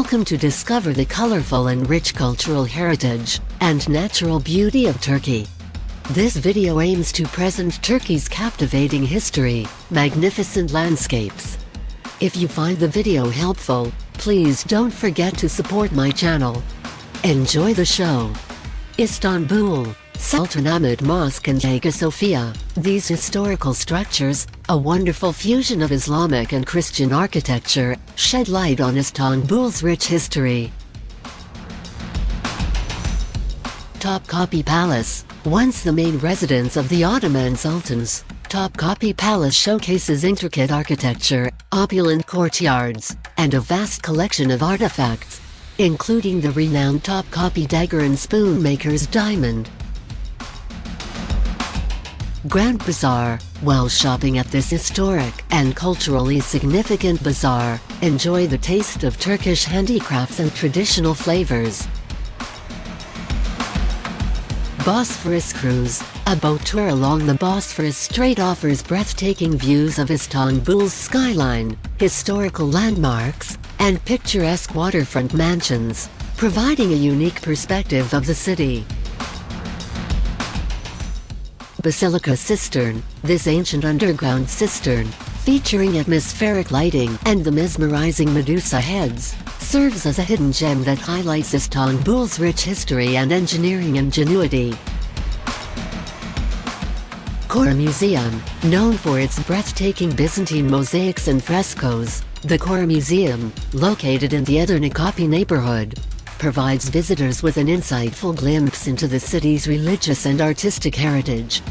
Welcome to discover the colorful and rich cultural heritage and natural beauty of Turkey. This video aims to present Turkey's captivating history, magnificent landscapes. If you find the video helpful, please don't forget to support my channel. Enjoy the show. Istanbul, Sultanahmet Mosque and Hagia Sophia. These historical structures, a wonderful fusion of Islamic and Christian architecture, shed light on Istanbul's rich history. Topkapi Palace, once the main residence of the Ottoman sultans, Topkapi Palace showcases intricate architecture, opulent courtyards, and a vast collection of artifacts, including the renowned Topkapi dagger and spoon maker's diamond. Grand Bazaar. While shopping at this historic and culturally significant bazaar, enjoy the taste of Turkish handicrafts and traditional flavors. Bosphorus Cruise. A boat tour along the Bosphorus Strait offers breathtaking views of Istanbul's skyline, historical landmarks, and picturesque waterfront mansions, providing a unique perspective of the city. Basilica Cistern. This ancient underground cistern, featuring atmospheric lighting and the mesmerizing Medusa heads, serves as a hidden gem that highlights Istanbul's rich history and engineering ingenuity. Kora Museum. Known for its breathtaking Byzantine mosaics and frescoes, the Kora Museum, located in the Edirnekapi neighborhood, provides visitors with an insightful glimpse into the city's religious and artistic heritage.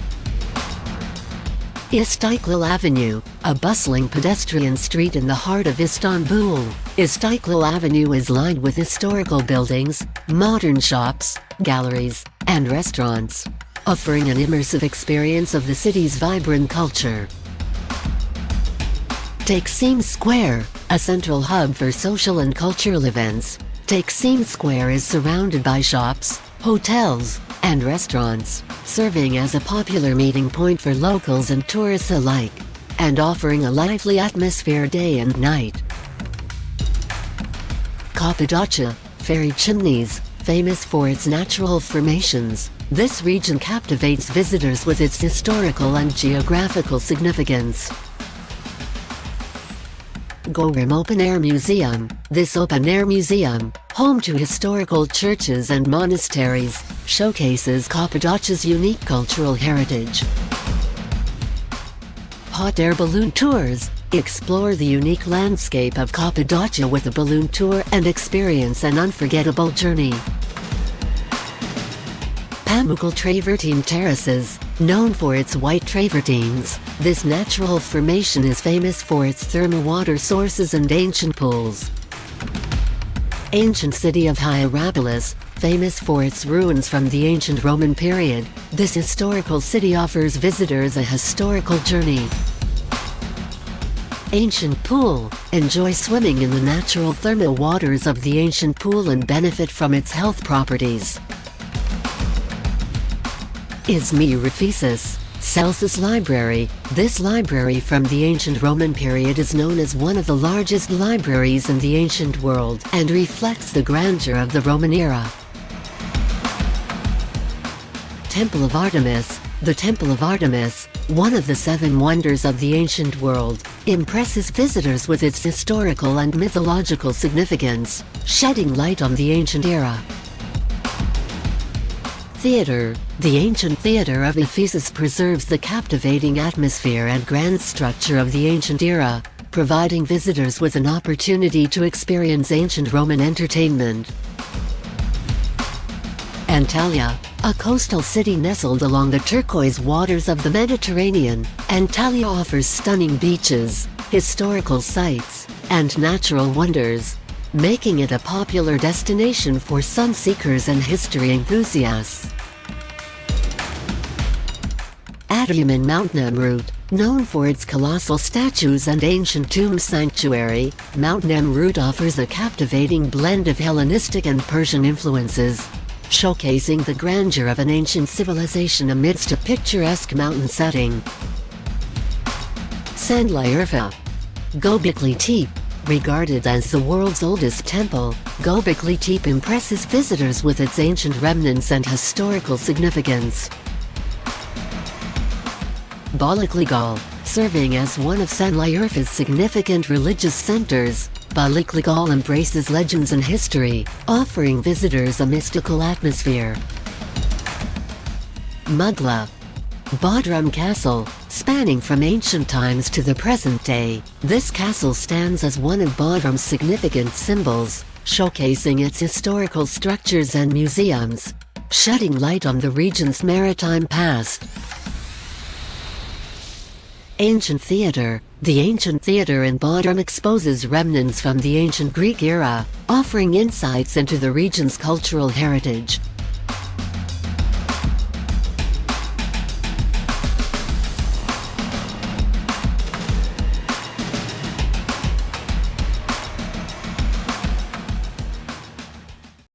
İstiklal Avenue, a bustling pedestrian street in the heart of Istanbul. İstiklal Avenue is lined with historical buildings, modern shops, galleries, and restaurants, offering an immersive experience of the city's vibrant culture. Taksim Square, a central hub for social and cultural events. Taksim Square is surrounded by shops, hotels, and restaurants, serving as a popular meeting point for locals and tourists alike, and offering a lively atmosphere day and night. Cappadocia, fairy chimneys, famous for its natural formations. This region captivates visitors with its historical and geographical significance. Görem Open Air Museum. This open-air museum, home to historical churches and monasteries, showcases Cappadocia's unique cultural heritage. Hot air balloon tours. Explore the unique landscape of Cappadocia with a balloon tour and experience an unforgettable journey. Pamukkale Travertine Terraces. Known for its white travertines, this natural formation is famous for its thermal water sources and ancient pools. Ancient city of Hierapolis, famous for its ruins from the ancient Roman period, this historical city offers visitors a historical journey. Ancient pool. Enjoy swimming in the natural thermal waters of the ancient pool and benefit from its health properties. Izmir Ephesus, Celsus Library. This library from the ancient Roman period is known as one of the largest libraries in the ancient world and reflects the grandeur of the Roman era. Temple of Artemis. The Temple of Artemis, one of the 7 wonders of the ancient world, impresses visitors with its historical and mythological significance, shedding light on the ancient era. Theater. The ancient theater of Ephesus preserves the captivating atmosphere and grand structure of the ancient era, providing visitors with an opportunity to experience ancient Roman entertainment. Antalya, a coastal city nestled along the turquoise waters of the Mediterranean, Antalya offers stunning beaches, historical sites, and natural wonders, making it a popular destination for sun seekers and history enthusiasts. Adıyaman Mount Nemrut. Known for its colossal statues and ancient tomb sanctuary, Mount Nemrut offers a captivating blend of Hellenistic and Persian influences, showcasing the grandeur of an ancient civilization amidst a picturesque mountain setting. Sanliurfa. Göbekli Tepe. Regarded as the world's oldest temple, Göbekli Tepe impresses visitors with its ancient remnants and historical significance. Balıklıgöl, serving as one of Şanlıurfa's significant religious centers, Balıklıgöl embraces legends and history, offering visitors a mystical atmosphere. Mugla Bodrum Castle, spanning from ancient times to the present day, this castle stands as one of Bodrum's significant symbols, showcasing its historical structures and museums, shedding light on the region's maritime past. Ancient Theatre. The ancient theatre in Bodrum exposes remnants from the ancient Greek era, offering insights into the region's cultural heritage.